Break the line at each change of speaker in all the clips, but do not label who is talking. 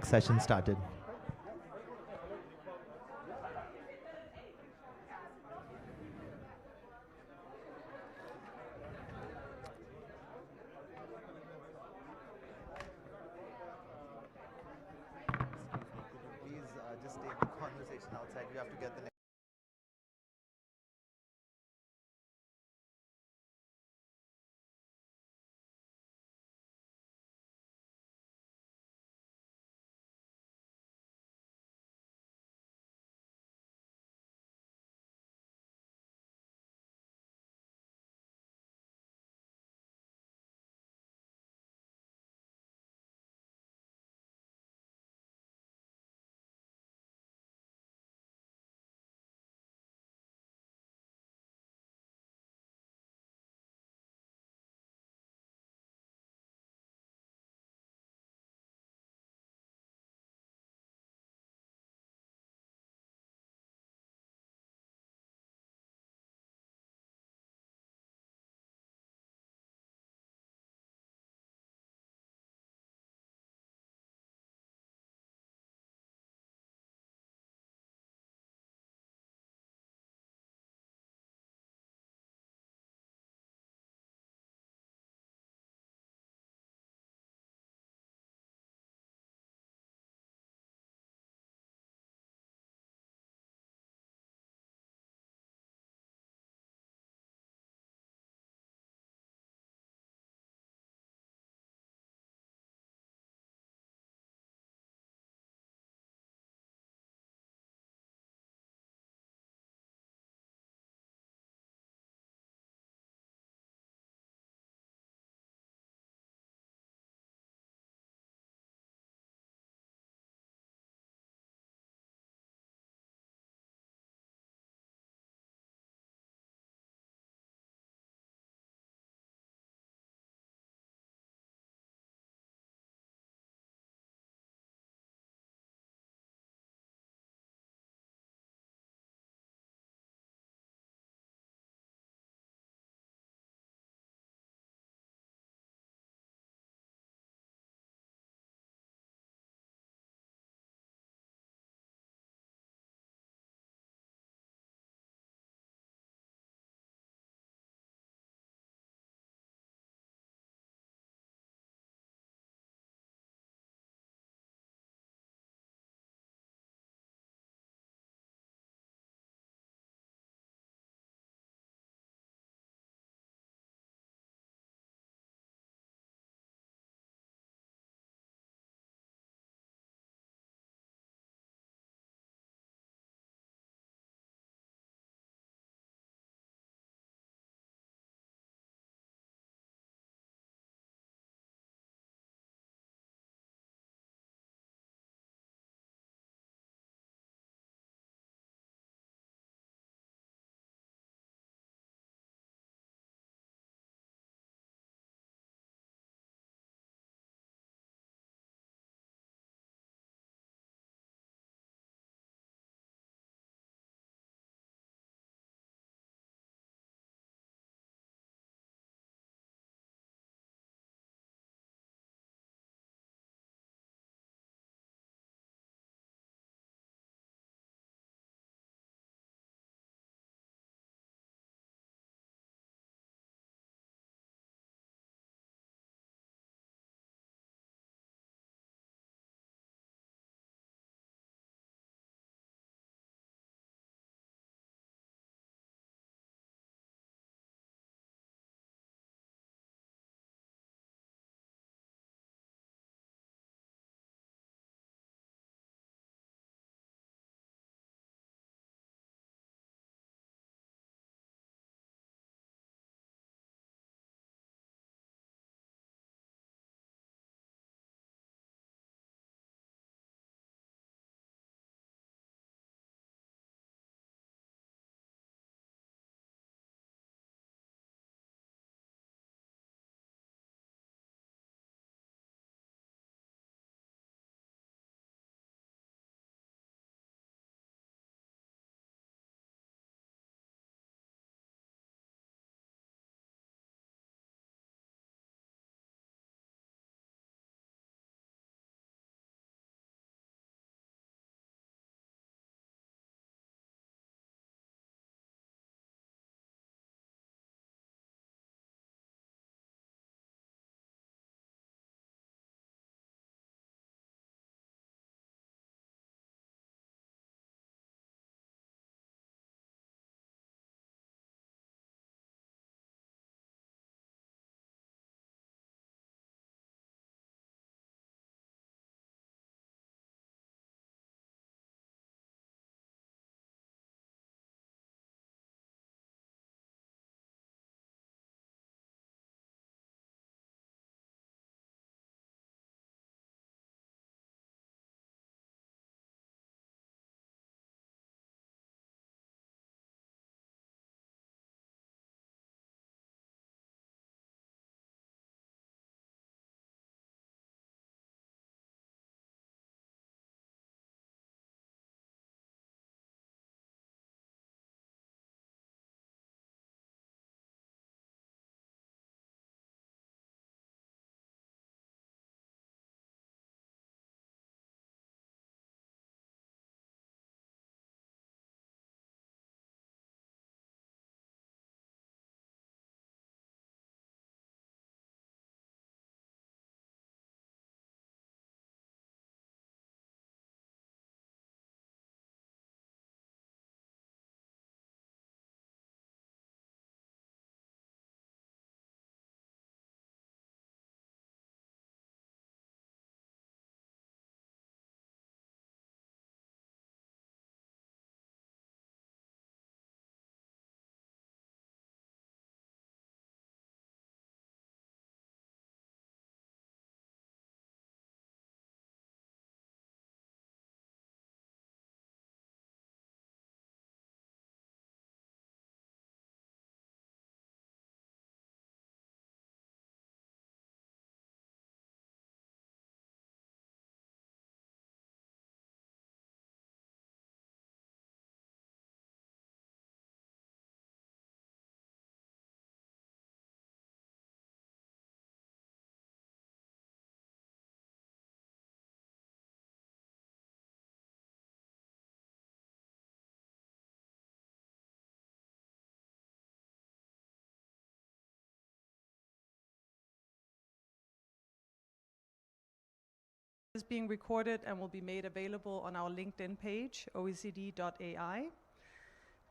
next session started.
Please just take the conversation outside. We have to get the next.
is being recorded and will be made available on our LinkedIn page, oecd.ai.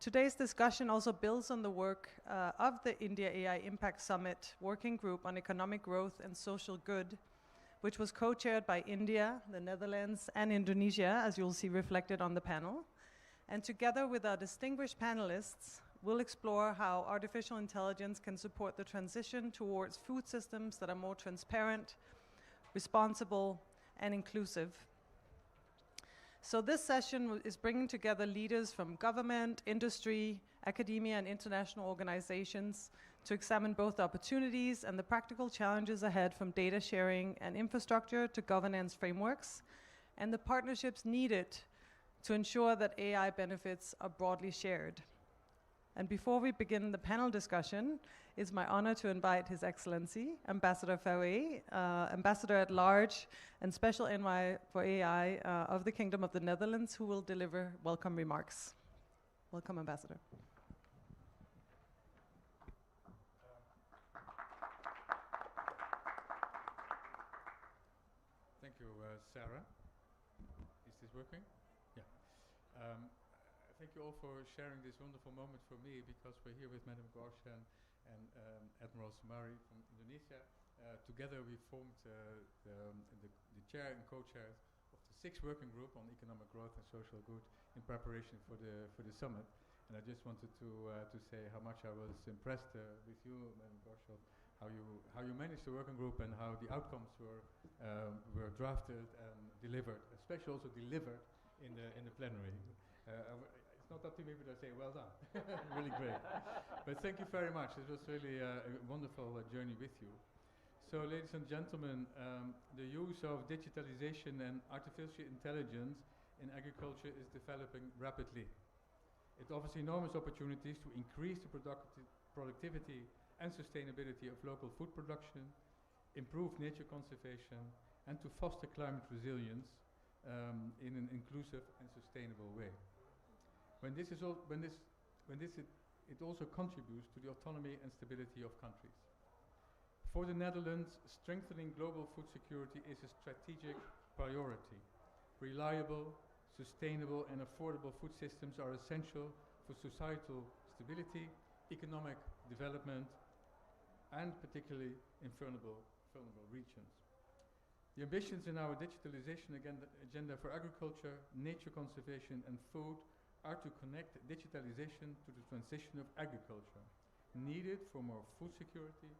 Today's discussion also builds on the work of the India AI Impact Summit Working Group on Economic Growth and Social Good, which was co-chaired by India, the Netherlands, and Indonesia, as you'll see reflected on the panel. And together with our distinguished panelists, we'll explore how artificial intelligence can support the transition towards food systems that are more transparent, responsible, and inclusive. So this session is bringing together leaders from government, industry, academia, and international organizations to examine both the opportunities and the practical challenges ahead, from data sharing and infrastructure to governance frameworks, and the partnerships needed to ensure that AI benefits are broadly shared. And before we begin the panel discussion, it's my honor to invite His Excellency, Ambassador Fawe, Ambassador at Large and Special Envoy for AI of the Kingdom of the Netherlands, who will deliver welcome remarks. Welcome, Ambassador.
Thank you, Sarah. Is this working? Yeah. Thank you all for sharing this wonderful moment for me, because we're here with Madam Gorshan and Admiral Sumari from Indonesia. Together we formed the chair and co-chairs of the 6th working group on economic growth and social good in preparation for the summit. And I just wanted to say how much I was impressed with you, Madam Gorshan, how you managed the working group and how the outcomes were drafted and delivered, especially also delivered in the plenary. It's not up to me, but I say well done. Really great. But thank you very much. It was really a wonderful journey with you. So, ladies and gentlemen, the use of digitalization and artificial intelligence in agriculture is developing rapidly. It offers enormous opportunities to increase the productivity and sustainability of local food production, improve nature conservation, and to foster climate resilience in an inclusive and sustainable way. It also contributes to the autonomy and stability of countries. For the Netherlands, strengthening global food security is a strategic priority. Reliable, sustainable, and affordable food systems are essential for societal stability, economic development, and particularly in vulnerable regions. The ambitions in our digitalization agenda for agriculture, nature conservation, and food are to connect digitalization to the transition of agriculture, needed for more food security,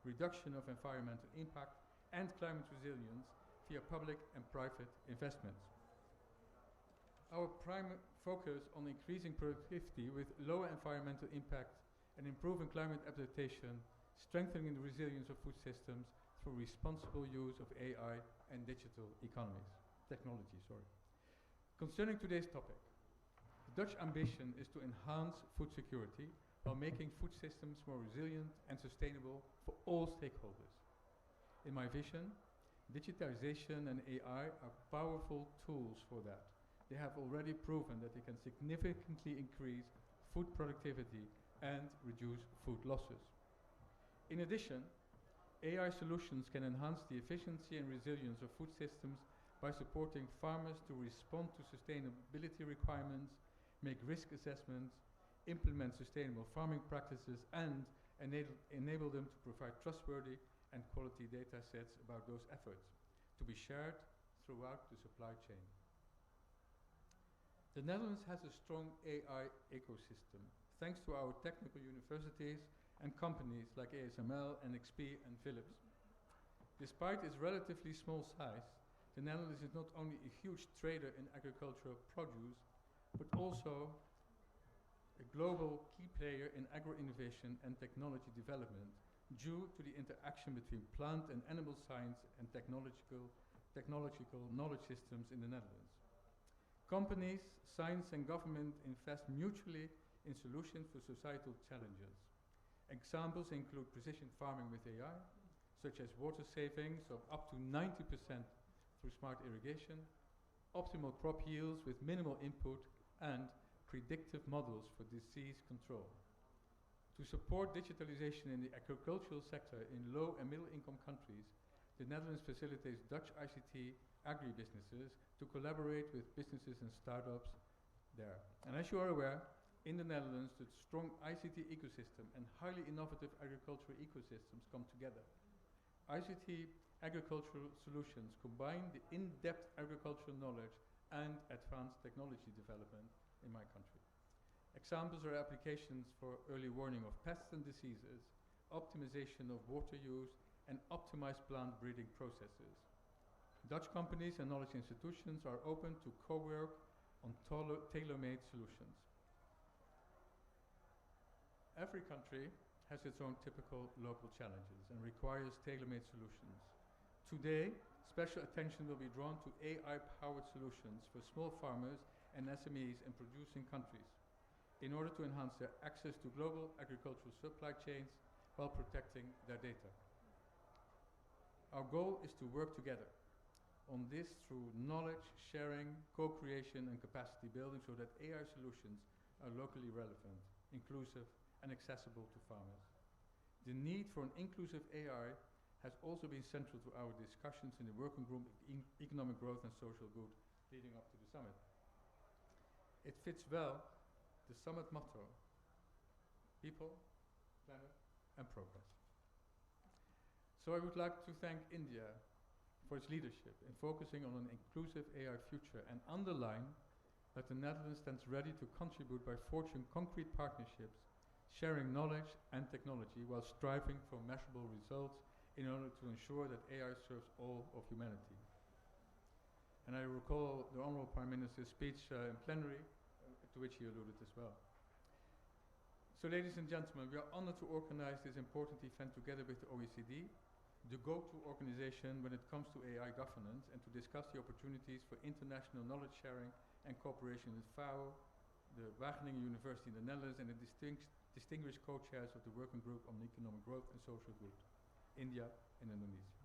reduction of environmental impact, and climate resilience via public and private investments. Our prime focus on increasing productivity with lower environmental impact and improving climate adaptation, strengthening the resilience of food systems through responsible use of AI and digital technology. Concerning today's topic, the Dutch ambition is to enhance food security while making food systems more resilient and sustainable for all stakeholders. In my vision, digitization and AI are powerful tools for that. They have already proven that they can significantly increase food productivity and reduce food losses. In addition, AI solutions can enhance the efficiency and resilience of food systems by supporting farmers to respond to sustainability requirements, make risk assessments, implement sustainable farming practices, and enable them to provide trustworthy and quality data sets about those efforts to be shared throughout the supply chain. The Netherlands has a strong AI ecosystem, thanks to our technical universities and companies like ASML, NXP, and Philips. Despite its relatively small size, the Netherlands is not only a huge trader in agricultural produce, but also a global key player in agro-innovation and technology development due to the interaction between plant and animal science and technological knowledge systems in the Netherlands. Companies, science, and government invest mutually in solutions for societal challenges. Examples include precision farming with AI, such as water savings of up to 90% through smart irrigation, optimal crop yields with minimal input, and predictive models for disease control. To support digitalization in the agricultural sector in low and middle income countries, the Netherlands facilitates Dutch ICT agribusinesses to collaborate with businesses and startups there. And as you are aware, in the Netherlands, the strong ICT ecosystem and highly innovative agricultural ecosystems come together. ICT agricultural solutions combine the in-depth agricultural knowledge and advanced technology development in my country. Examples are applications for early warning of pests and diseases, optimization of water use, and optimized plant breeding processes. Dutch companies and knowledge institutions are open to co-work on tailor-made solutions. Every country has its own typical local challenges and requires tailor-made solutions. Today, special attention will be drawn to AI-powered solutions for small farmers and SMEs in producing countries in order to enhance their access to global agricultural supply chains while protecting their data. Our goal is to work together on this through knowledge sharing, co-creation and capacity building so that AI solutions are locally relevant, inclusive and accessible to farmers. The need for an inclusive AI has also been central to our discussions in the working group Economic Growth and Social Good leading up to the summit. It fits well the summit motto, people, planet and progress. So I would like to thank India for its leadership in focusing on an inclusive AI future and underline that the Netherlands stands ready to contribute by forging concrete partnerships, sharing knowledge and technology while striving for measurable results in order to ensure that AI serves all of humanity. And I recall the Honourable Prime Minister's speech in plenary, to which he alluded as well. So ladies and gentlemen, we are honored to organize this important event together with the OECD, the go-to organization when it comes to AI governance, and to discuss the opportunities for international knowledge sharing and cooperation with FAO, the Wageningen University in the Netherlands, and the distinguished co-chairs of the Working Group on Economic Growth and Social Good, India and Indonesia.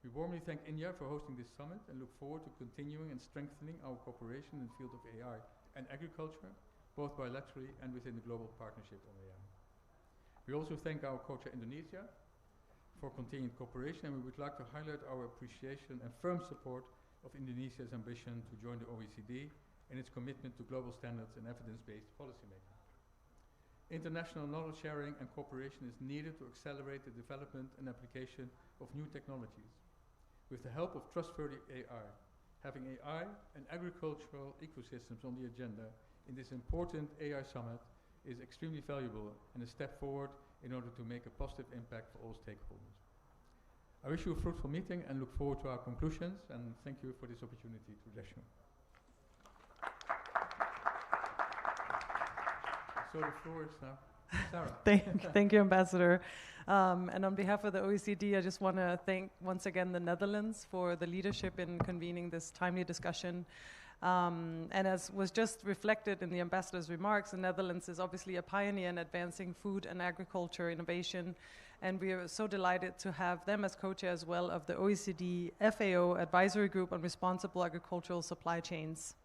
We warmly thank India for hosting this summit and look forward to continuing and strengthening our cooperation in the field of AI and agriculture, both bilaterally and within the global partnership on AI. We also thank our co-chair Indonesia for continued cooperation, and we would like to highlight our appreciation and firm support of Indonesia's ambition to join the OECD and its commitment to global standards and evidence-based policymaking. International knowledge sharing and cooperation is needed to accelerate the development and application of new technologies. With the help of trustworthy AI, having AI and agricultural ecosystems on the agenda in this important AI summit is extremely valuable and a step forward in order to make a positive impact for all stakeholders. I wish you a fruitful meeting and look forward to our conclusions, and thank you for this opportunity to address you. So the floor is now Sarah.
Thank you, Ambassador. And on behalf of the OECD, I just want to thank once again the Netherlands for the leadership in convening this timely discussion. And as was just reflected in the Ambassador's remarks, the Netherlands is obviously a pioneer in advancing food and agriculture innovation. And we are so delighted to have them as co-chair as well of the OECD FAO Advisory Group on Responsible Agricultural Supply Chains.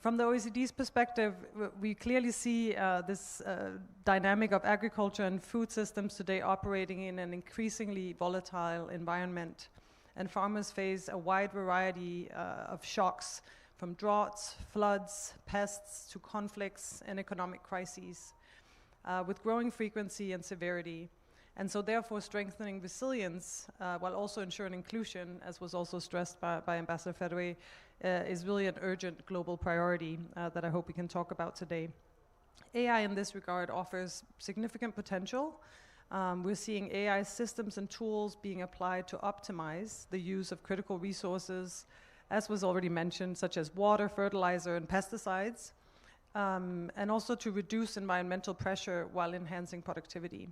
From the OECD's perspective, we clearly see this dynamic of agriculture and food systems today operating in an increasingly volatile environment. And farmers face a wide variety of shocks, from droughts, floods, pests, to conflicts and economic crises, with growing frequency and severity. And so therefore strengthening resilience while also ensuring inclusion, as was also stressed by Ambassador Ferre, is really an urgent global priority that I hope we can talk about today. AI in this regard offers significant potential. We're seeing AI systems and tools being applied to optimize the use of critical resources, as was already mentioned, such as water, fertilizer, and pesticides, and also to reduce environmental pressure while enhancing productivity.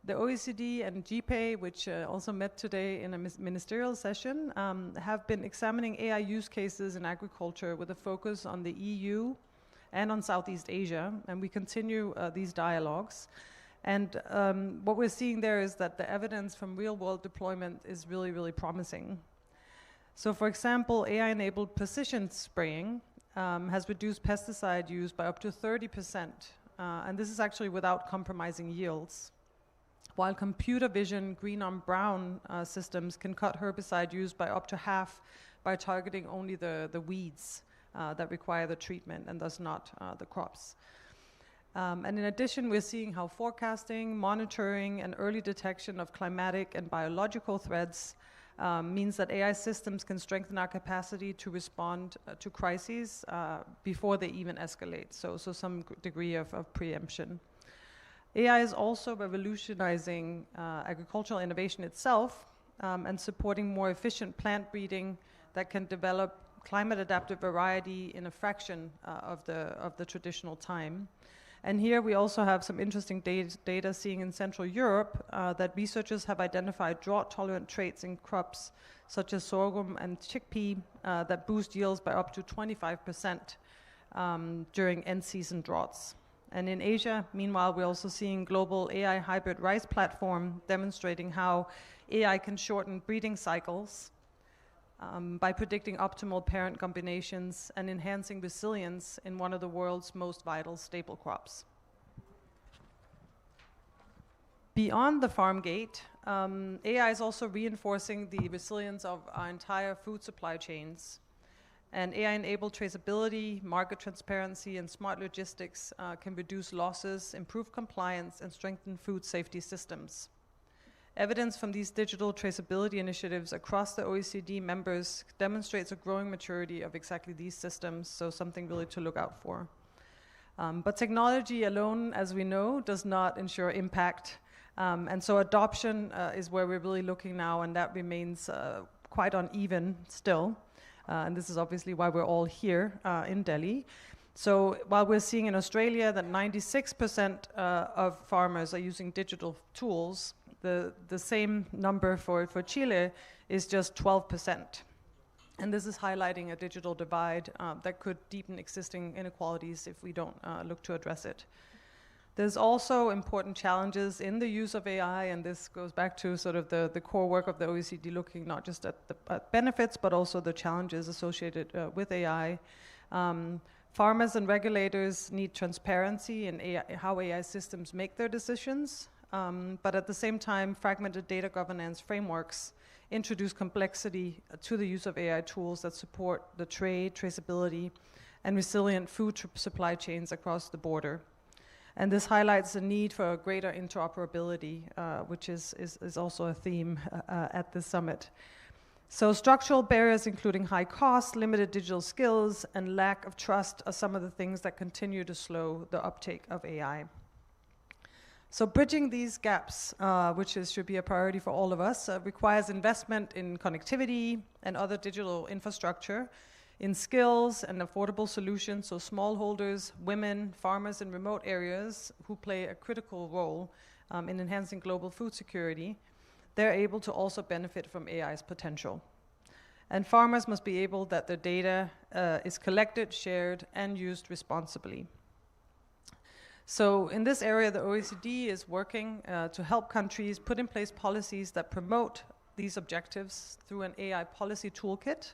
The OECD and GPAY, which also met today in a ministerial session, have been examining AI use cases in agriculture with a focus on the EU and on Southeast Asia, and we continue these dialogues. And what we're seeing there is that the evidence from real-world deployment is really, really promising. So for example, AI-enabled precision spraying has reduced pesticide use by up to 30%, and this is actually without compromising yields. while computer vision green on brown systems can cut herbicide use by up to half by targeting only the weeds that require the treatment and thus not the crops. And in addition, we're seeing how forecasting, monitoring, and early detection of climatic and biological threats means that AI systems can strengthen our capacity to respond to crises before they even escalate, so some degree of preemption. AI is also revolutionizing agricultural innovation itself and supporting more efficient plant breeding that can develop climate-adaptive variety in a fraction of the traditional time. And here we also have some interesting data seeing in Central Europe that researchers have identified drought-tolerant traits in crops such as sorghum and chickpea that boost yields by up to 25% during end-season droughts. And in Asia, meanwhile, we're also seeing global AI hybrid rice platform demonstrating how AI can shorten breeding cycles by predicting optimal parent combinations and enhancing resilience in one of the world's most vital staple crops. Beyond the farm gate, AI is also reinforcing the resilience of our entire food supply chains. And AI-enabled traceability, market transparency, and smart logistics can reduce losses, improve compliance, and strengthen food safety systems. Evidence from these digital traceability initiatives across the OECD members demonstrates a growing maturity of exactly these systems, so something really to look out for. But technology alone, as we know, does not ensure impact. And so adoption is where we're really looking now, and that remains quite uneven still. And this is obviously why we're all here in Delhi. So while we're seeing in Australia that 96% of farmers are using digital tools, the same number for Chile is just 12%. And this is highlighting a digital divide that could deepen existing inequalities if we don't look to address it. There's also important challenges in the use of AI, and this goes back to sort of the core work of the OECD, looking not just at the benefits, but also the challenges associated with AI. Farmers and regulators need transparency in how AI systems make their decisions, but at the same time, fragmented data governance frameworks introduce complexity to the use of AI tools that support the trade, traceability, and resilient food supply chains across the border. And this highlights the need for greater interoperability, which is also a theme at this summit. So structural barriers, including high costs, limited digital skills, and lack of trust are some of the things that continue to slow the uptake of AI. So bridging these gaps, which should be a priority for all of us, requires investment in connectivity and other digital infrastructure, in skills and affordable solutions, so smallholders, women, farmers in remote areas who play a critical role in enhancing global food security, they're able to also benefit from AI's potential. And farmers must be able that their data is collected, shared, and used responsibly. So in this area, the OECD is working to help countries put in place policies that promote these objectives through an AI policy toolkit.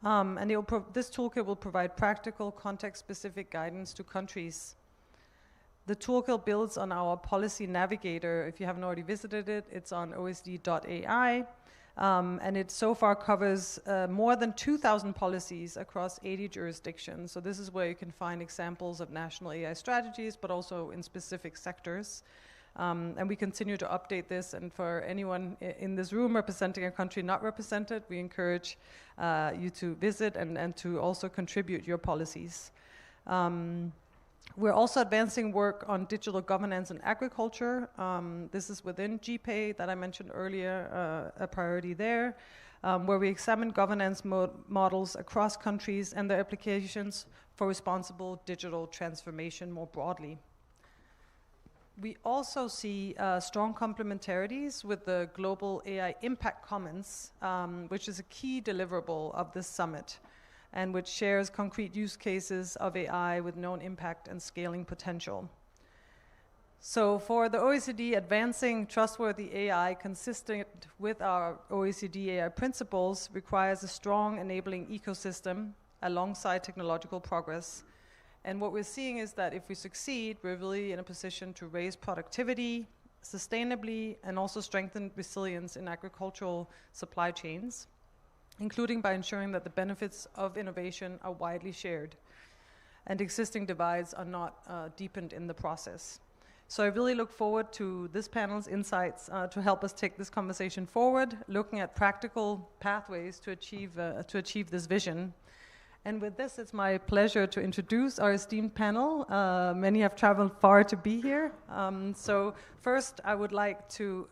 And this toolkit will provide practical, context-specific guidance to countries. The toolkit builds on our policy navigator. If you haven't already visited it, it's on osd.ai. And it so far covers more than 2,000 policies across 80 jurisdictions. So this is where you can find examples of national AI strategies, but also in specific sectors. And we continue to update this, and for anyone in this room representing a country not represented, we encourage you to visit and to also contribute your policies. We're also advancing work on digital governance in agriculture. This is within GPay that I mentioned earlier, a priority there, where we examine governance models across countries and their applications for responsible digital transformation more broadly. We also see strong complementarities with the Global AI Impact Commons, which is a key deliverable of this summit, and which shares concrete use cases of AI with known impact and scaling potential. So for the OECD, advancing trustworthy AI consistent with our OECD AI principles requires a strong enabling ecosystem alongside technological progress. And what we're seeing is that if we succeed, we're really in a position to raise productivity, sustainably and also strengthen resilience in agricultural supply chains, including by ensuring that the benefits of innovation are widely shared and existing divides are not deepened in the process. So I really look forward to this panel's insights to help us take this conversation forward, looking at practical pathways to achieve this vision. And with this, it's my pleasure to introduce our esteemed panel. Many have traveled far to be here. So first, I would like to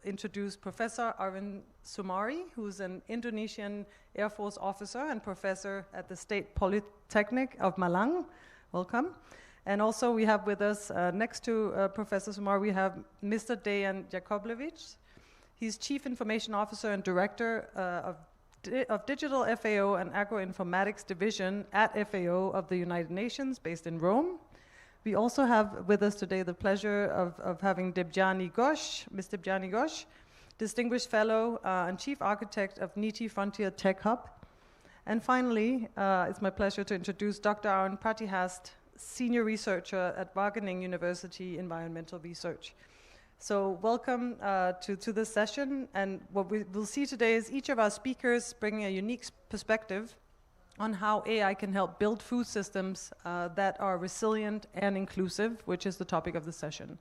introduce Professor Arvind Sumari, who's an Indonesian Air Force officer and professor at the State Polytechnic of Malang. Welcome. And also we have with us, next to Professor Sumari, we have Mr. Dejan Jakovljevic. He's Chief Information Officer and Director of Digital FAO and Agroinformatics Division at FAO of the United Nations, based in Rome. We also have with us today the pleasure of having Debjani Ghosh, Ms. Debjani Ghosh, Distinguished Fellow and Chief Architect of NITI Frontier Tech Hub. And finally, it's my pleasure to introduce Dr. Aaron Pratihast, Senior Researcher at Wageningen University Environmental Research. So welcome to this session, and what we will see today is each of our speakers bringing a unique perspective on how AI can help build food systems that are resilient and inclusive, which is the topic of the session.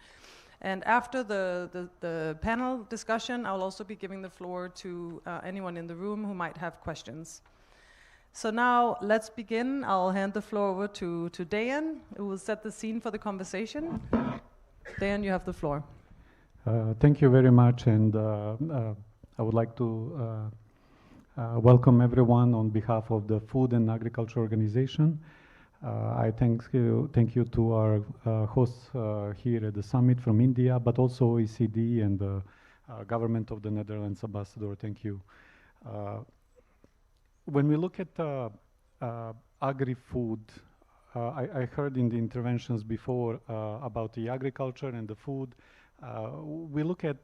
And after the panel discussion, I'll also be giving the floor to anyone in the room who might have questions. So now let's begin. I'll hand the floor over to Dejan, who will set the scene for the conversation. Dejan, you have the floor.
Thank you very much, and I would like to welcome everyone on behalf of the Food and Agriculture Organization. I thank you to our hosts here at the summit from India, but also OECD and the government of the Netherlands ambassador. Thank you. When we look at agri-food, I heard in the interventions before about the agriculture and the food. We look at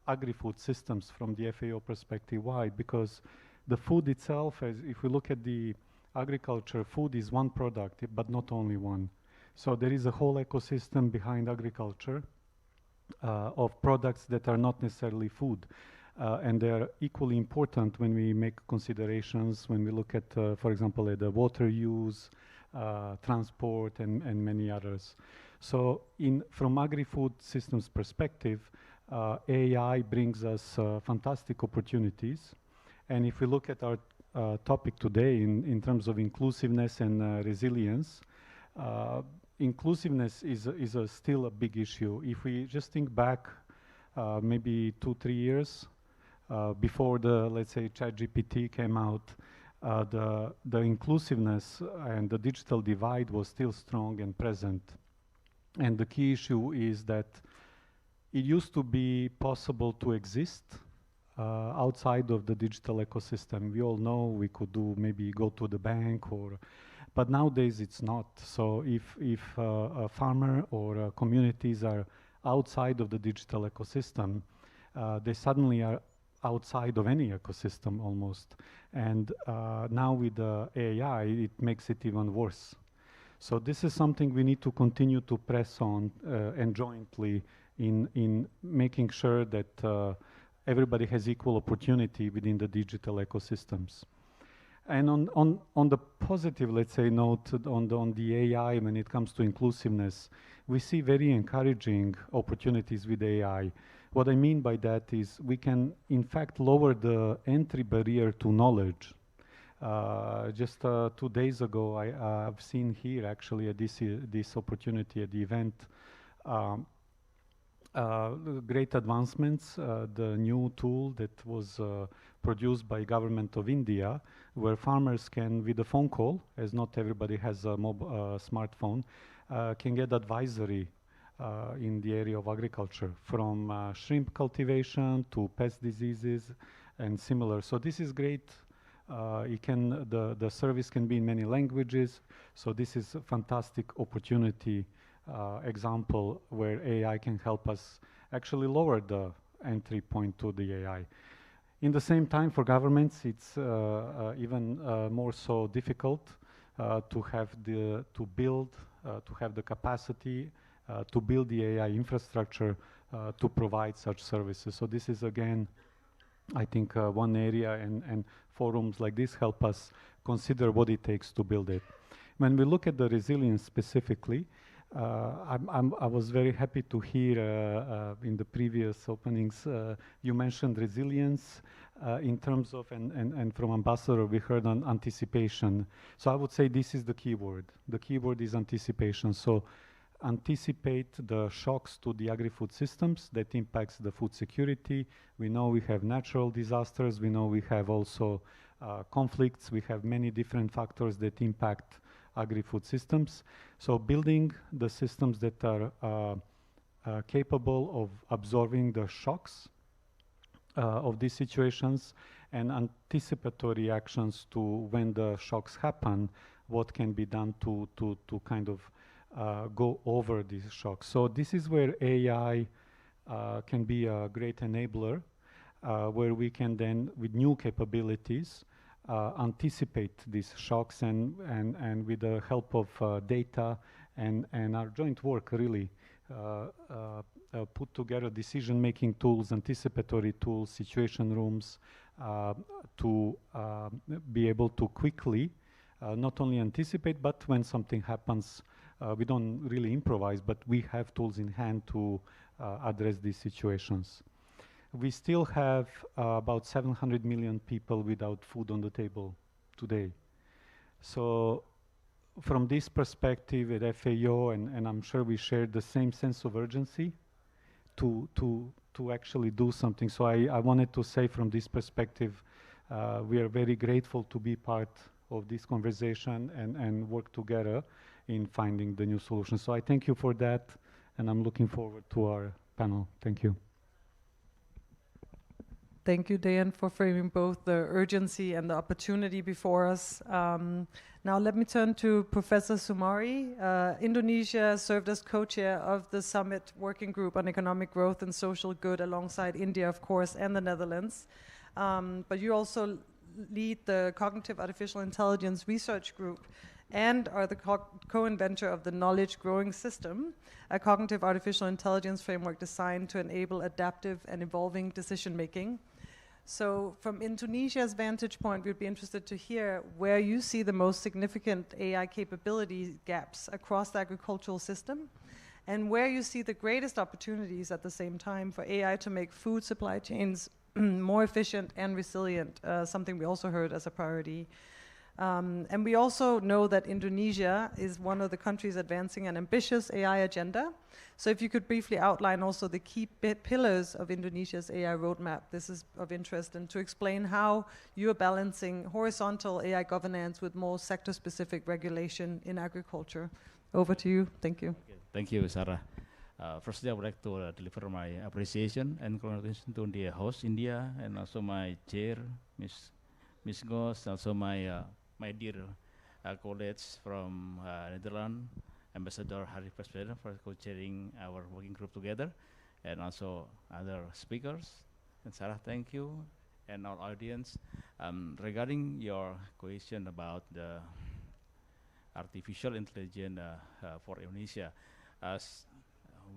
agri-food systems from the FAO perspective. Why? Because the food itself, if we look at the agriculture, food is one product, but not only one. So there is a whole ecosystem behind agriculture of products that are not necessarily food. And they're equally important when we make considerations, when we look at, for example, at the water use, transport, and many others. So from agri-food systems perspective, AI brings us fantastic opportunities. And if we look at our topic today in terms of inclusiveness and resilience, inclusiveness is still a big issue. If we just think back maybe 2-3 years before let's say, ChatGPT came out, the inclusiveness and the digital divide was still strong and present. And the key issue is that it used to be possible to exist outside of the digital ecosystem. We all know we could maybe go to the bank, but nowadays it's not. So if a farmer or communities are outside of the digital ecosystem, they suddenly are outside of any ecosystem almost. And now with the AI, it makes it even worse. So this is something we need to continue to press on and jointly in making sure that everybody has equal opportunity within the digital ecosystems. And on the positive, let's say, note on the AI when it comes to inclusiveness, we see very encouraging opportunities with AI. What I mean by that is we can, in fact, lower the entry barrier to knowledge. Just 2 days ago, I've seen here actually this opportunity at the event, great advancements, the new tool that was produced by government of India, where farmers can, with a phone call, as not everybody has a smartphone, can get advisory in the area of agriculture, from shrimp cultivation to pest diseases and similar. So this is great. The service can be in many languages. So this is a fantastic opportunity example where AI can help us actually lower the entry point to the AI. In the same time, for governments, it's even more so difficult to have the capacity to build the AI infrastructure to provide such services. So this is again, I think, one area, and forums like this help us consider what it takes to build it. When we look at the resilience specifically, I was very happy to hear in the previous openings you mentioned resilience in terms of, and from Ambassador we heard on anticipation. So I would say this is the key word. The key word is anticipation. So anticipate the shocks to the agri-food systems that impacts the food security. We know we have natural disasters. We know we have also conflicts. We have many different factors that impact agri-food systems. So building the systems that are capable of absorbing the shocks of these situations and anticipatory actions to when the shocks happen, what can be done to kind of go over these shocks. So this is where AI can be a great enabler, where we can then, with new capabilities, anticipate these shocks and with the help of data and our joint work really put together decision-making tools, anticipatory tools, situation rooms to be able to quickly not only anticipate, but when something happens, we don't really improvise, but we have tools in hand to address these situations. We still have about 700 million people without food on the table today. So from this perspective at FAO, and I'm sure we share the same sense of urgency to actually do something. So I wanted to say from this perspective, we are very grateful to be part of this conversation and work together in finding the new solutions. So I thank you for that, and I'm looking forward to our panel. Thank you.
Thank you, Dan, for framing both the urgency and the opportunity before us. Now let me turn to Professor Sumari. Indonesia served as co-chair of the Summit Working Group on Economic Growth and Social Good alongside India, of course, and the Netherlands. But you also lead the Cognitive Artificial Intelligence Research Group and are the co-inventor of the Knowledge Growing System, a cognitive artificial intelligence framework designed to enable adaptive and evolving decision-making. So from Indonesia's vantage point, we'd be interested to hear where you see the most significant AI capability gaps across the agricultural system, and where you see the greatest opportunities at the same time for AI to make food supply chains more efficient and resilient, something we also heard as a priority. And we also know that Indonesia is one of the countries advancing an ambitious AI agenda. So if you could briefly outline also the key pillars of Indonesia's AI roadmap, this is of interest, and to explain how you are balancing horizontal AI governance with more sector-specific regulation in agriculture. Over to you. Thank you.
Okay. Thank you, Sarah. Firstly, I would like to deliver my appreciation and congratulations to the host, India, and also my chair, Ms. Gos, also my dear colleagues from Netherlands, Ambassador Harry Presbyter for co-chairing our working group together, and also other speakers. And Sarah, thank you, and our audience. Regarding your question about the artificial intelligence for Indonesia, as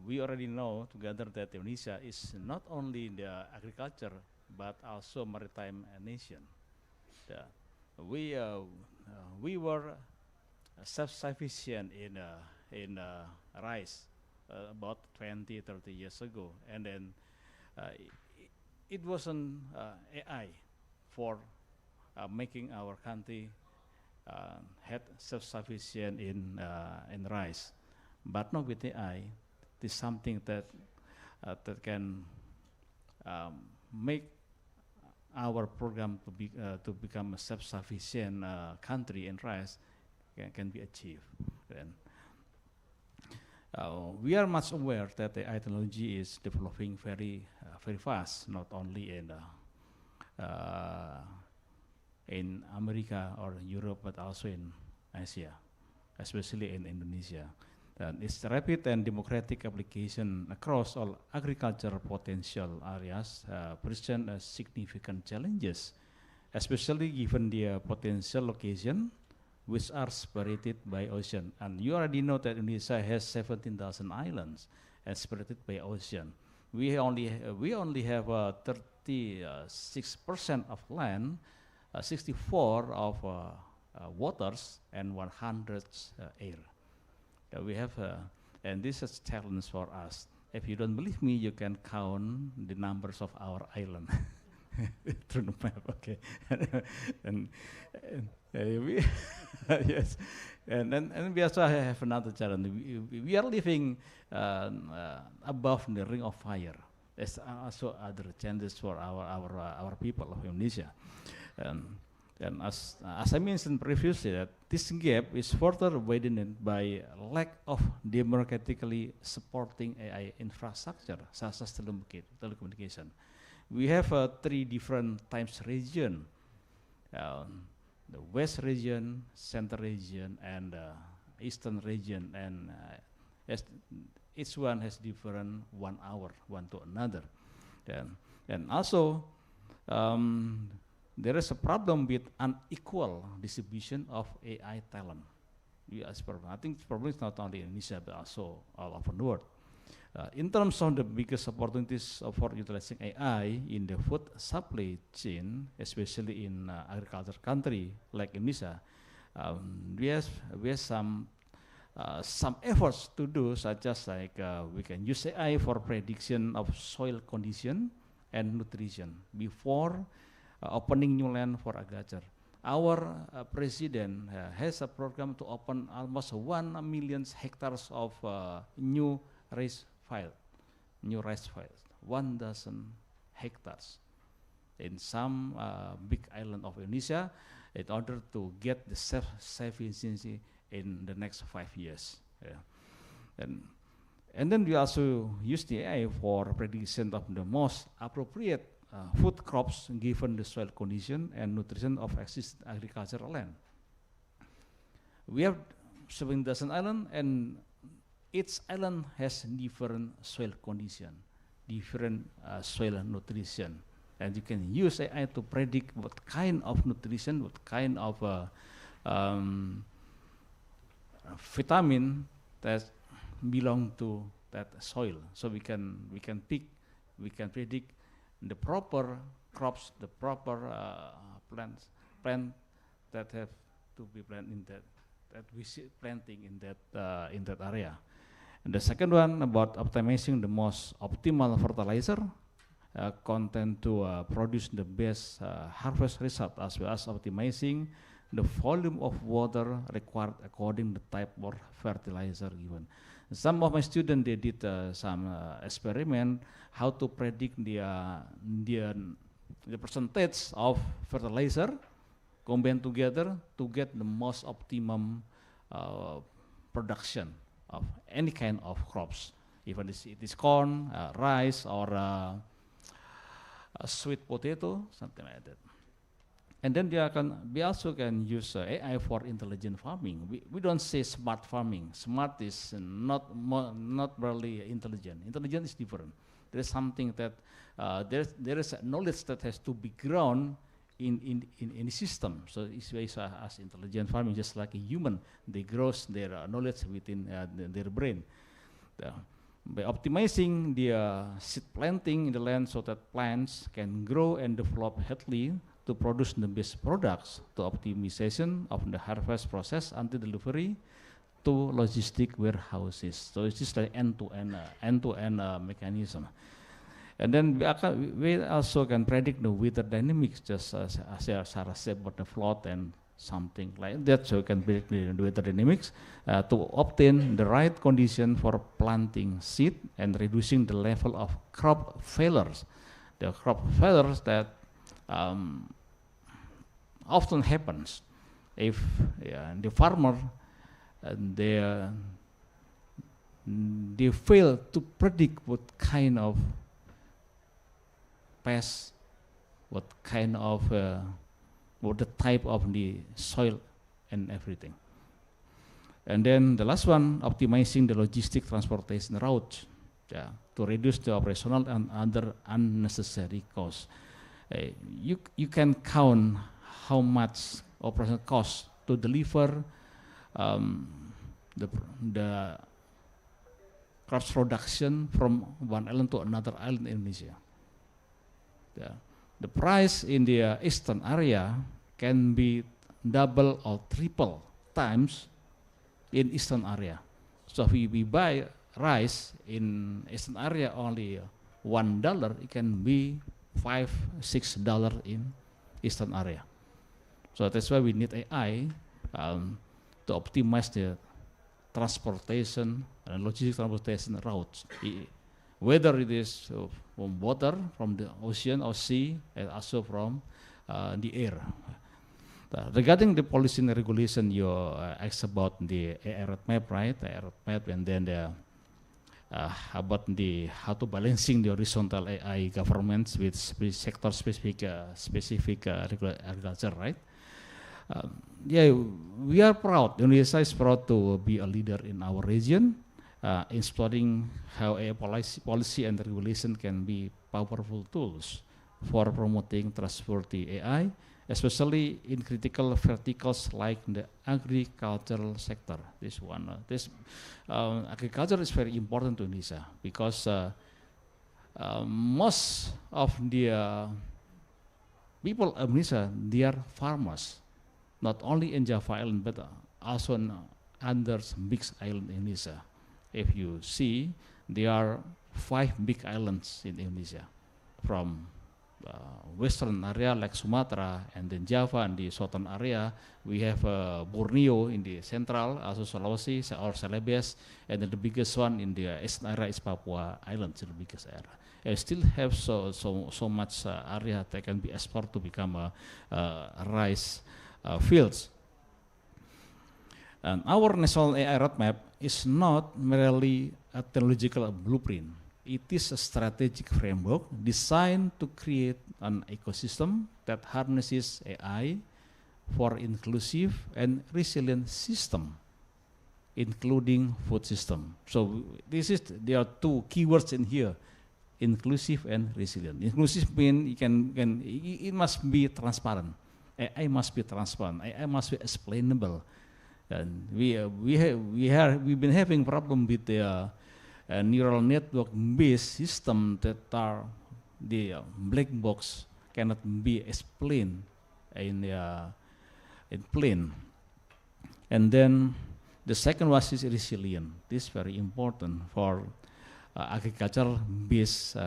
we already know together that Indonesia is not only the agriculture but also maritime nation. We were self-sufficient in rice about 20, 30 years ago, and then it wasn't AI for making our country had self-sufficient in rice, but now with AI, it is something that that can make our program to become a self-sufficient country in rice can be achieved. And we are much aware that the AI technology is developing very fast, not only in America or Europe, but also in Asia, especially in Indonesia. And its rapid and democratic application across all agricultural potential areas present significant challenges, especially given the potential location which are separated by ocean. And you already know that Indonesia has 17,000 islands and separated by ocean. We only have 36% of land, 64 of waters, and 100 air. We have, and this is a challenge for us. If you don't believe me, you can count the numbers of our island through the map. Okay, and we yes, and we also have another challenge. We are living above the ring of fire. There's also other challenges for our people of Indonesia, and as I mentioned previously, that this gap is further widened by lack of democratically supporting AI infrastructure, such as telecommunication. We have 3 different times region: the west region, center region, and eastern region, and each one has different 1 hour one to another. And also there is a problem with unequal distribution of AI talent. I think probably it's not only in Indonesia but also all over the world. In terms of the biggest opportunities for utilizing AI in the food supply chain, especially in agriculture country like Indonesia, we have some efforts to do, such as we can use AI for prediction of soil condition and nutrition before opening new land for agriculture. Our president has a program to open almost 1 million hectares of new rice fields, 1,000 hectares in some big island of Indonesia, in order to get the self-sufficiency in the next 5 years. Yeah. And then we also use the AI for prediction of the most appropriate food crops given the soil condition and nutrition of existing agricultural land. We have 7,000 islands, and each island has different soil condition, different soil nutrition, and you can use AI to predict what kind of nutrition, what kind of vitamin that belong to that soil. So we can predict the proper crops, the proper plant that have to be planted that we see planting in that area. And the second one about optimizing the most optimal fertilizer content to produce the best harvest result, as well as optimizing the volume of water required according to the type of fertilizer given. Some of my students, they did some experiment how to predict the percentage of fertilizer combined together to get the most optimum production of any kind of crops, even it is corn, rice, or sweet potato, something like that. And then we also can use AI for intelligent farming. We don't say smart farming. Smart is not really intelligent. Intelligent is different. There is something that there is knowledge that has to be grown in the system. So it's as intelligent farming, just like a human, they grow their knowledge within their brain. By optimizing the seed planting in the land so that plants can grow and develop healthily to produce the best products, to optimization of the harvest process until delivery to logistic warehouses. So it's just like end-to-end mechanism. And then we also can predict the weather dynamics, just as Sarah said about the flood and something like that. So we can predict the weather dynamics to obtain the right condition for planting seed and reducing the level of crop failures. The crop failures that often happens if the farmer they fail to predict what kind of pest, what kind of what the type of the soil and everything. And then the last one, optimizing the logistic transportation routes to reduce the operational and other unnecessary costs. You can count how much operational cost to deliver um, the crops production from one island to another island in Indonesia. The price in the eastern area can be double or triple times in eastern area. So if we buy rice in eastern area only $1, it can be $5-6 in eastern area. So that's why we need AI to optimize the transportation and logistic transportation routes, whether it is from water, from the ocean or sea, and also from the air. Regarding the policy and regulation, you asked about the AI roadmap, right? The AI roadmap, and then the about the how to balancing the horizontal AI governments with sector specific agriculture, right? Yeah, we are proud. Indonesia is proud to be a leader in our region, exploring how AI policy and regulation can be powerful tools for promoting trustworthy AI, especially in critical verticals like the agricultural sector. Agriculture is very important to Indonesia because most of the people of Indonesia, they are farmers, not only in Java Island but also in other big islands in Indonesia. If you see, there are 5 big islands in Indonesia, from western area like Sumatra, and then Java, and the southern area we have Borneo in the central, also Sulawesi or Celebes, and then the biggest one in the eastern area is Papua Island, the biggest area. And still have so much area that can be explored to become rice fields. And our national AI roadmap is not merely a technological blueprint. It is a strategic framework designed to create an ecosystem that harnesses AI for inclusive and resilient system, including food system. So there are 2 keywords in here: inclusive and resilient. Inclusive means it must be transparent. AI must be transparent. AI must be explainable. And we've been having problem with the neural network based system that are the black box, cannot be explained in plain. And then the second one is resilient. This is very important for agriculture based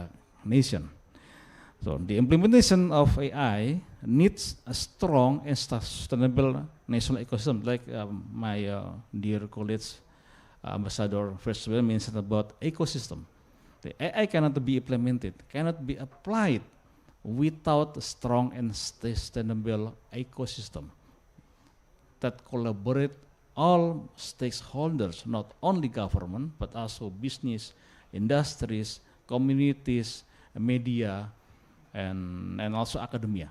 nation. So the implementation of AI needs a strong and sustainable national ecosystem, like my dear colleagues, Ambassador first mentioned about ecosystem. The AI cannot be implemented, cannot be applied without a strong and sustainable ecosystem that collaborate all stakeholders, not only government, but also business, industries, communities, media, and also academia.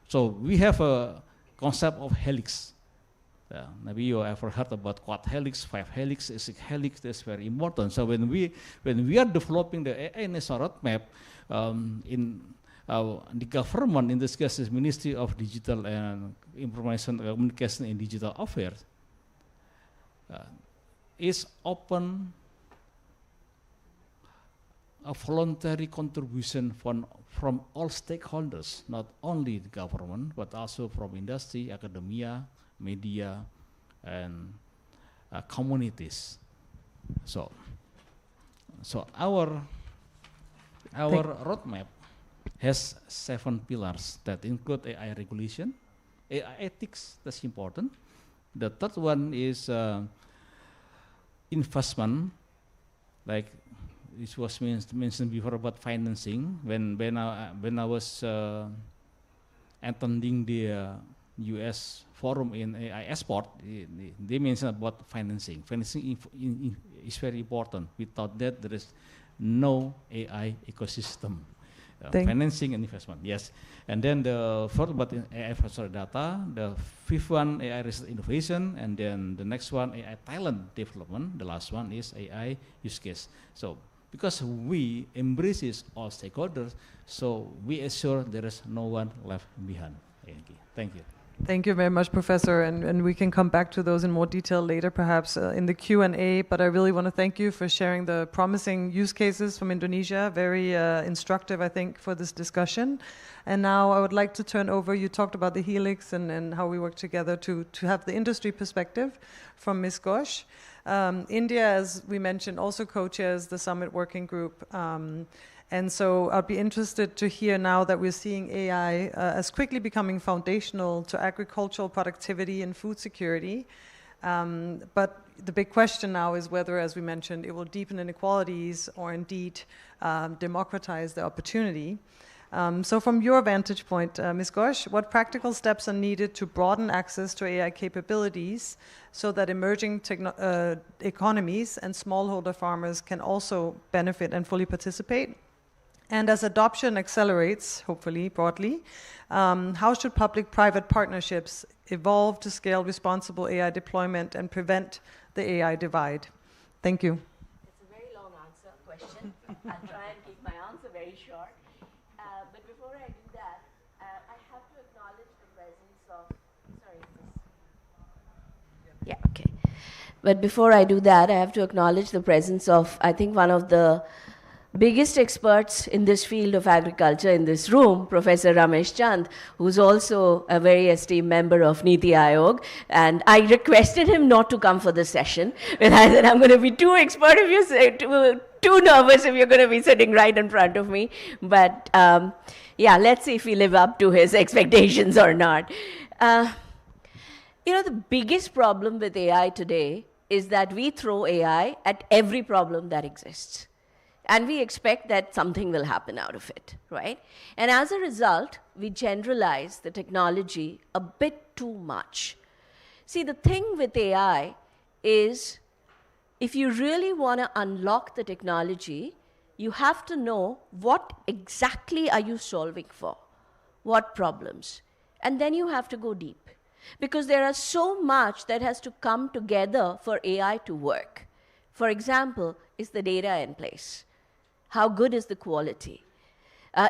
So we have a concept of helix. Maybe you ever heard about quad helix, 5 helix, 6 helix. That's very important. So when we are developing the AI national roadmap in the government, in this case, is Ministry of Digital and Information Communication and Digital Affairs, is open a voluntary contribution from all stakeholders, not only the government, but also from industry, academia, media, and communities. So our roadmap has 7 pillars that include AI regulation, AI ethics, that's important. The third one is investment, like this was mentioned before about financing. When I was attending the US forum in AI export, they mentioned about financing. Financing is very important. Without that, there is no AI ecosystem. Financing and investment, yes. And then the fourth about AI infrastructure data, the fifth one AI research innovation, and then the next one AI talent development. The last one is AI use case. So because we embrace all stakeholders, so we assure there is no one left behind. Thank you.
Thank you very much, Professor, and we can come back to those in more detail later, perhaps in the Q&A, but I really want to thank you for sharing the promising use cases from Indonesia. Very instructive, I think, for this discussion. And now I would like to turn over, you talked about the Helix and how we work together to have the industry perspective from Ms. Ghosh. India, as we mentioned, also co-chairs the Summit Working Group. And so I'd be interested to hear now that we're seeing AI as quickly becoming foundational to agricultural productivity and food security. But the big question now is whether, as we mentioned, it will deepen inequalities or indeed democratize the opportunity. So from your vantage point, Ms. Ghosh, what practical steps are needed to broaden access to AI capabilities so that emerging economies and smallholder farmers can also benefit and fully participate? And as adoption accelerates, hopefully broadly, how should public-private partnerships evolve to scale responsible AI deployment and prevent the AI divide? Thank you.
It's a very long question. I'll try and keep my answer very short. But before I do that, I have to acknowledge the presence of, yeah, okay. But before I do that, I have to acknowledge the presence of, I think, one of the biggest experts in this field of agriculture in this room, Professor Ramesh Chand, who's also a very esteemed member of Niti Aayog. And I requested him not to come for the session. And I said, I'm going to be too expert if you say, too nervous if you're going to be sitting right in front of me. But yeah, let's see if we live up to his expectations or not. You know, the biggest problem with AI today is that we throw AI at every problem that exists. And we expect that something will happen out of it, right? And as a result, we generalize the technology a bit too much. See, the thing with AI is, if you really want to unlock the technology, you have to know what exactly are you solving for, what problems, and then you have to go deep. Because there are so much that has to come together for AI to work. For example, is the data in place? How good is the quality?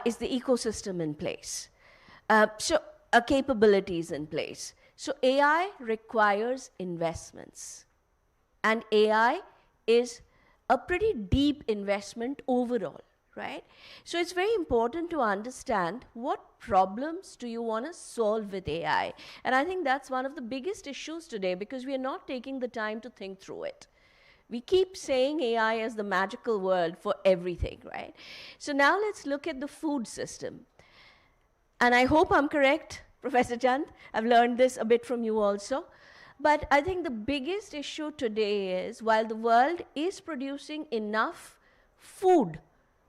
Is the ecosystem in place? So capabilities in place. So AI requires investments. And AI is a pretty deep investment overall, right? So it's very important to understand what problems do you want to solve with AI. And I think that's one of the biggest issues today because we are not taking the time to think through it. We keep saying AI as the magical word for everything, right? So now let's look at the food system. And I hope I'm correct, Professor Chand. I've learned this a bit from you also. But I think the biggest issue today is while the world is producing enough food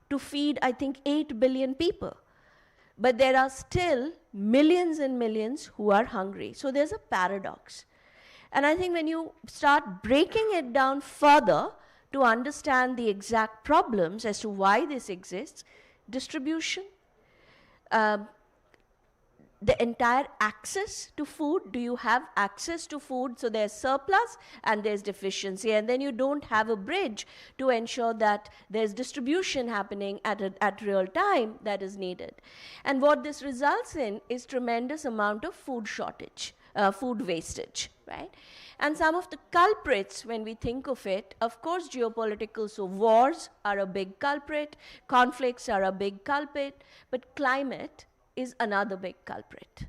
to feed, I think, 8 billion people, but there are still millions and millions who are hungry. So there's a paradox. And I think when you start breaking it down further to understand the exact problems as to why this exists, distribution, the entire access to food, do you have access to food? So there's surplus and there's deficiency, and then you don't have a bridge to ensure that there's distribution happening at real time that is needed. And what this results in is tremendous amount of food shortage. Food wastage, right? And some of the culprits, when we think of it, of course, geopolitical, so wars are a big culprit, conflicts are a big culprit, but climate is another big culprit,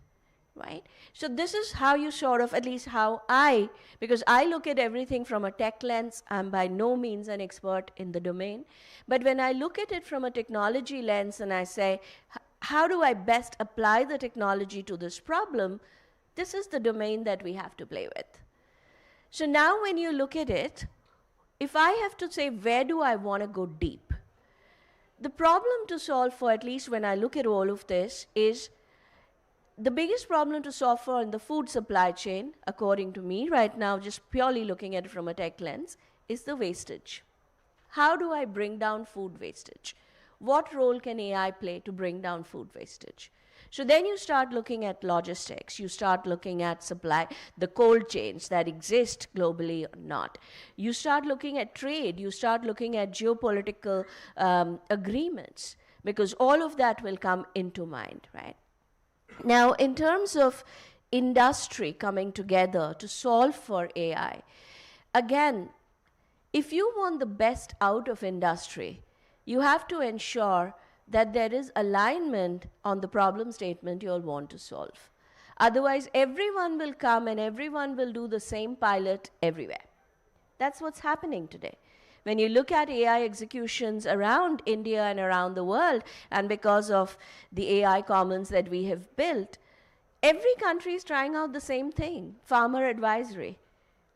right? So this is how you sort of, at least how because I look at everything from a tech lens, I'm by no means an expert in the domain, but when I look at it from a technology lens and I say, how do I best apply the technology to this problem? This is the domain that we have to play with. So now when you look at it, if I have to say, where do I want to go deep? The problem to solve for, at least when I look at all of this, is the biggest problem to solve for in the food supply chain, according to me right now, just purely looking at it from a tech lens, is the wastage. How do I bring down food wastage? What role can AI play to bring down food wastage? So then you start looking at logistics, you start looking at supply, the cold chains that exist globally or not. You start looking at trade, you start looking at geopolitical agreements, because all of that will come into mind, right? Now, in terms of industry coming together to solve for AI, again, if you want the best out of industry, you have to ensure that there is alignment on the problem statement you'll want to solve. Otherwise, everyone will come and everyone will do the same pilot everywhere. That's what's happening today. When you look at AI executions around India and around the world, and because of the AI commons that we have built, every country is trying out the same thing, farmer advisory,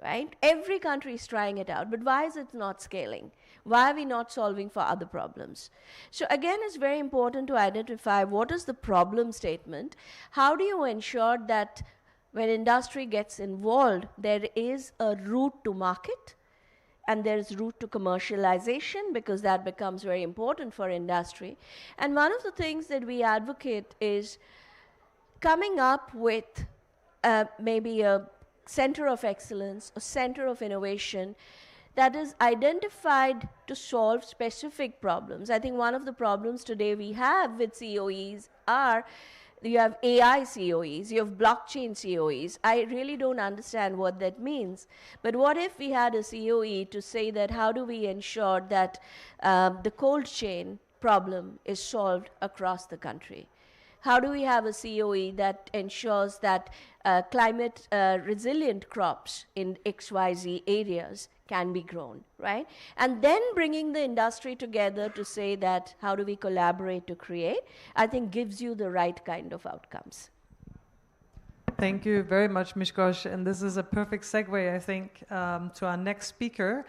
right? Every country is trying it out, but why is it not scaling? Why are we not solving for other problems? So again, it's very important to identify what is the problem statement. How do you ensure that when industry gets involved, there is a route to market and there's route to commercialization, because that becomes very important for industry. And one of the things that we advocate is coming up with maybe a center of excellence, a center of innovation that is identified to solve specific problems. I think one of the problems today we have with COEs are you have AI COEs, you have blockchain COEs. I really don't understand what that means. But what if we had a COE to say that how do we ensure that the cold chain problem is solved across the country? How do we have a COE that ensures that climate resilient crops in XYZ areas can be grown, right? And then bringing the industry together to say that how do we collaborate to create, I think gives you the right kind of outcomes.
Thank you very much, Mishkosh. And this is a perfect segue, I think, to our next speaker,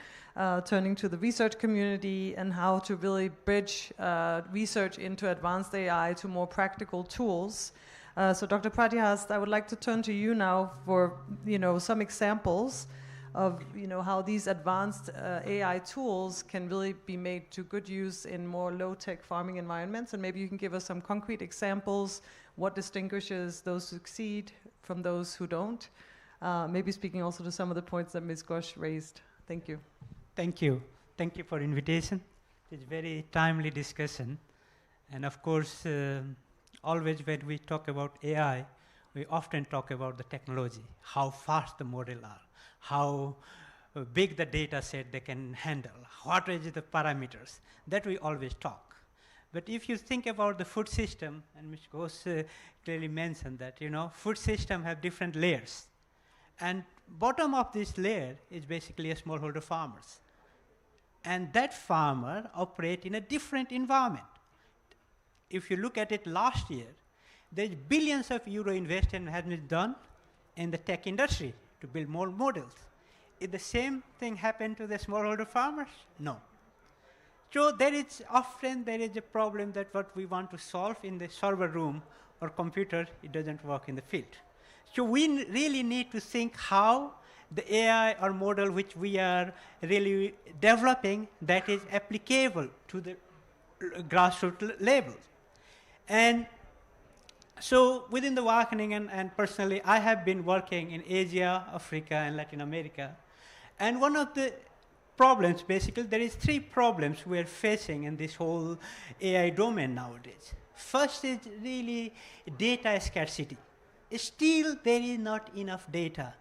turning to the research community and how to really bridge research into advanced AI to more practical tools. So Dr. Pratyahast, I would like to turn to you now for some examples of how these advanced AI tools can really be made to good use in more low-tech farming environments. And maybe you can give us some concrete examples, what distinguishes those who succeed from those who don't. Maybe speaking also to some of the points that Ms. Ghosh raised. Thank you.
Thank you. Thank you for invitation. It's very timely discussion. And of course, always when we talk about AI, we often talk about the technology, how fast the model are, how big the data set they can handle, what is the parameters, that we always talk. But if you think about the food system, and Ms. Ghosh clearly mentioned that, food system have different layers. And bottom of this layer is basically a smallholder farmers. And that farmer operate in a different environment. If you look at it last year, there's billions of euro investment has been done in the tech industry to build more models. Is the same thing happen to the smallholder farmers? No. So there is a problem that what we want to solve in the server room or computer, it doesn't work in the field. So we really need to think how the AI or model which we are really developing that is applicable to the grassroots level. And so within the awakening and personally, I have been working in Asia, Africa, and Latin America. And one of the problems, basically, there is 3 problems we are facing in this whole AI domain nowadays. First is really data scarcity. Still, there is not enough data.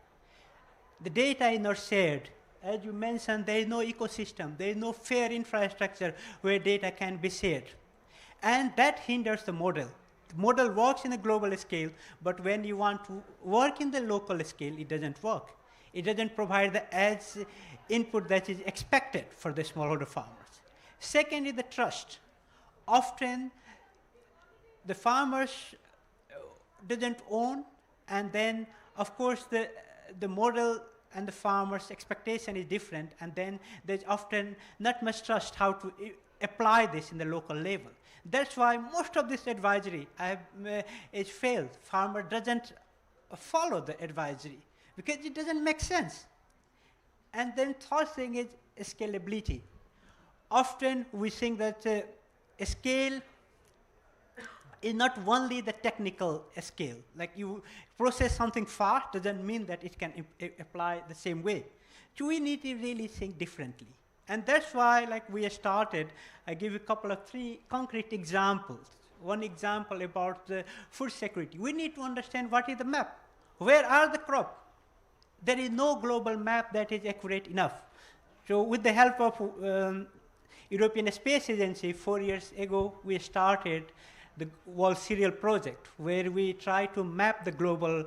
The data is not shared. As you mentioned, there is no ecosystem. There is no fair infrastructure where data can be shared. And that hinders the model. The model works in a global scale, but when you want to work in the local scale, it doesn't work. It doesn't provide the edge input that is expected for the smallholder farmers. Second is the trust. Often, the farmers doesn't own, and then, of course, the model and the farmer's expectation is different, and then there's often not much trust how to apply this in the local level. That's why most of this advisory is failed. Farmer doesn't follow the advisory because it doesn't make sense. And then third thing is scalability. Often we think that scale is not only the technical scale. Like you process something fast doesn't mean that it can apply the same way. So we need to really think differently. And that's why, like we started, I give a couple of 3 concrete examples. One example about the food security. We need to understand what is the map. Where are the crops? There is no global map that is accurate enough. So with the help of European Space Agency, 4 years ago, we started the World Cereal Project, where we try to map the global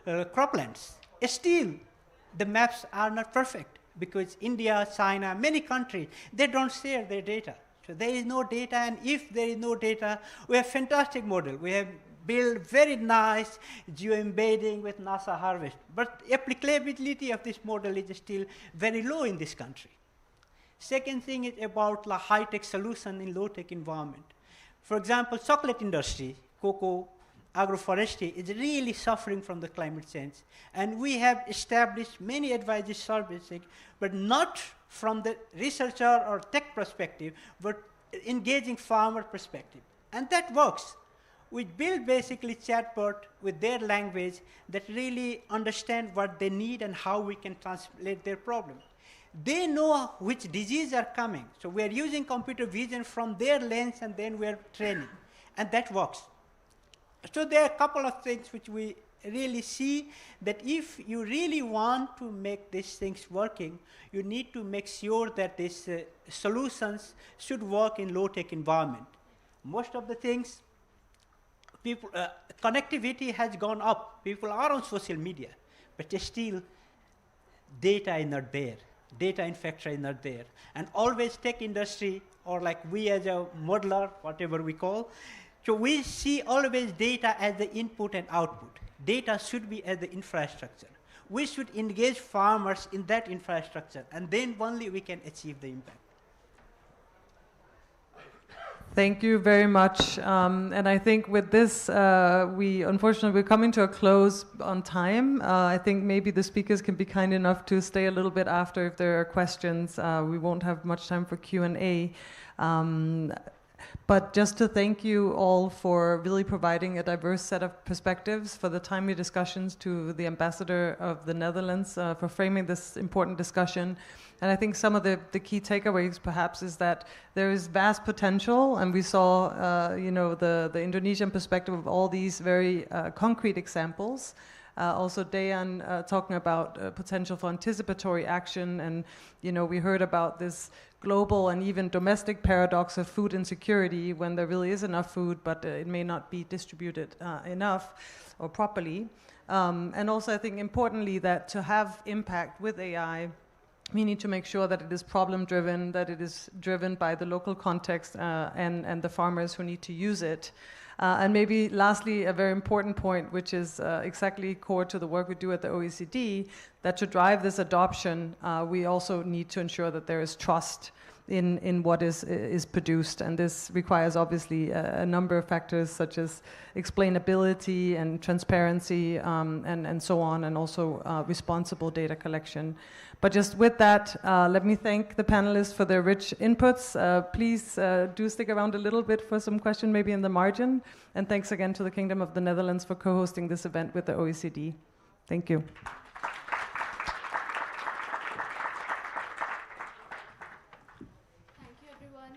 croplands. Still, the maps are not perfect because India, China, many countries, they don't share their data. So there is no data, and if there is no data, we have fantastic model. We have built very nice geo-embedding with NASA Harvest, but applicability of this model is still very low in this country. Second thing is about the high-tech solution in low-tech environment. For example, chocolate industry, cocoa, agroforestry is really suffering from the climate change. And we have established many advisory services, but not from the researcher or tech perspective, but engaging farmer perspective. And that works. We build basically chatbot with their language that really understand what they need and how we can translate their problem. They know which diseases are coming. So we are using computer vision from their lens, and then we are training. And that works. So there are a couple of things which we really see that if you really want to make these things working, you need to make sure that these solutions should work in low-tech environment. Most of the things, people, connectivity has gone up. People are on social media, but still data is not there. Data infrastructure is not there. And always tech industry, or like we as a modeler, whatever we call, so we see always data as the input and output. Data should be as the infrastructure. We should engage farmers in that infrastructure, and then only we can achieve the impact.
Thank you very much. And I think with this, unfortunately, we're coming to a close on time. I think maybe the speakers can be kind enough to stay a little bit after if there are questions. We won't have much time for Q&A. But just to thank you all for really providing a diverse set of perspectives, for the timely discussions, to the ambassador of the Netherlands for framing this important discussion. And I think some of the key takeaways perhaps is that there is vast potential, and we saw the Indonesian perspective of all these very concrete examples. Also Dayan talking about potential for anticipatory action, and we heard about this global and even domestic paradox of food insecurity when there really is enough food, but it may not be distributed enough or properly. And also I think importantly that to have impact with AI, we need to make sure that it is problem-driven, that it is driven by the local context and the farmers who need to use it. And maybe lastly, a very important point, which is exactly core to the work we do at the OECD, that to drive this adoption, we also need to ensure that there is trust in what is produced. And this requires obviously a number of factors such as explainability and transparency and so on, and also responsible data collection. But just with that, let me thank the panelists for their rich inputs. Please do stick around a little bit for some question maybe in the margin. And thanks again to the Kingdom of the Netherlands for co-hosting this event with the OECD. Thank you.
Thank you, everyone.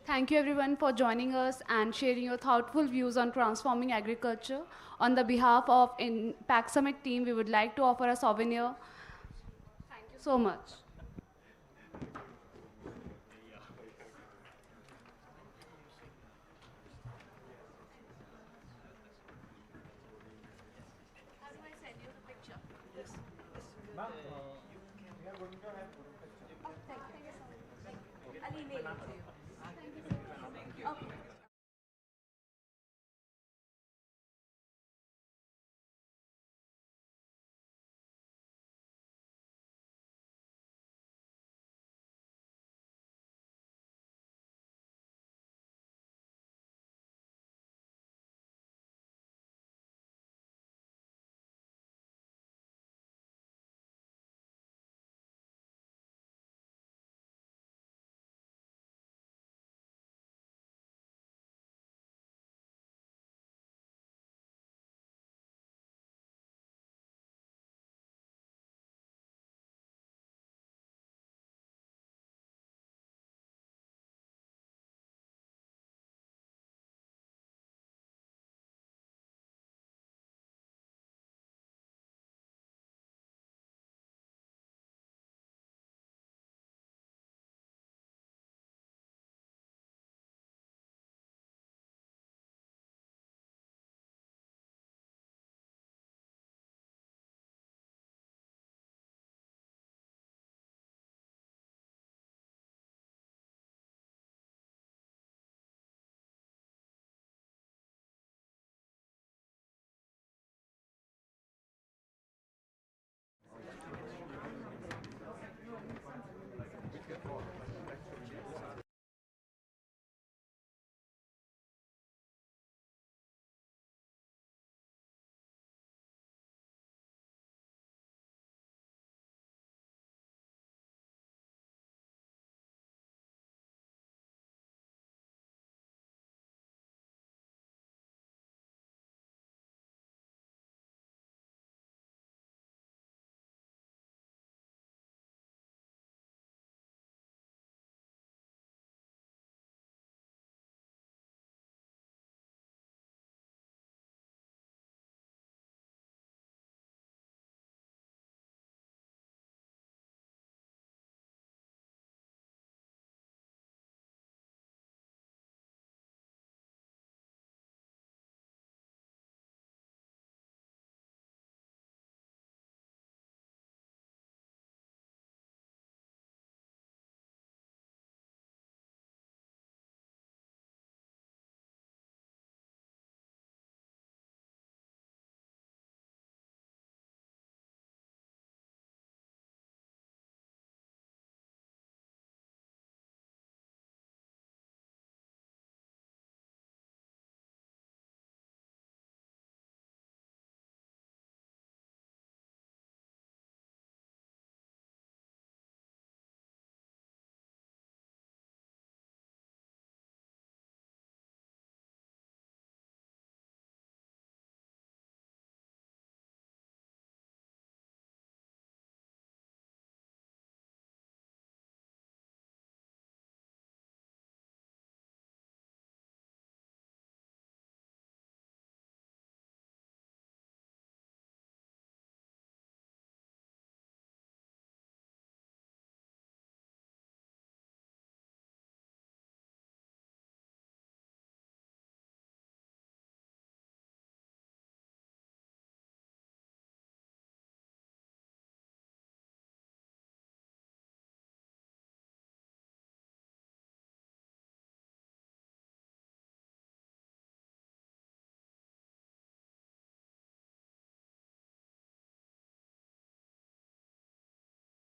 Thank you, everyone, for joining us and sharing your thoughtful views on transforming agriculture. On the behalf of Impact Summit team, we would like to offer a souvenir. Thank you so much. How do I send you the picture?
Yes. We are going to have a picture.
Oh, thank you so much. I'll email it to you.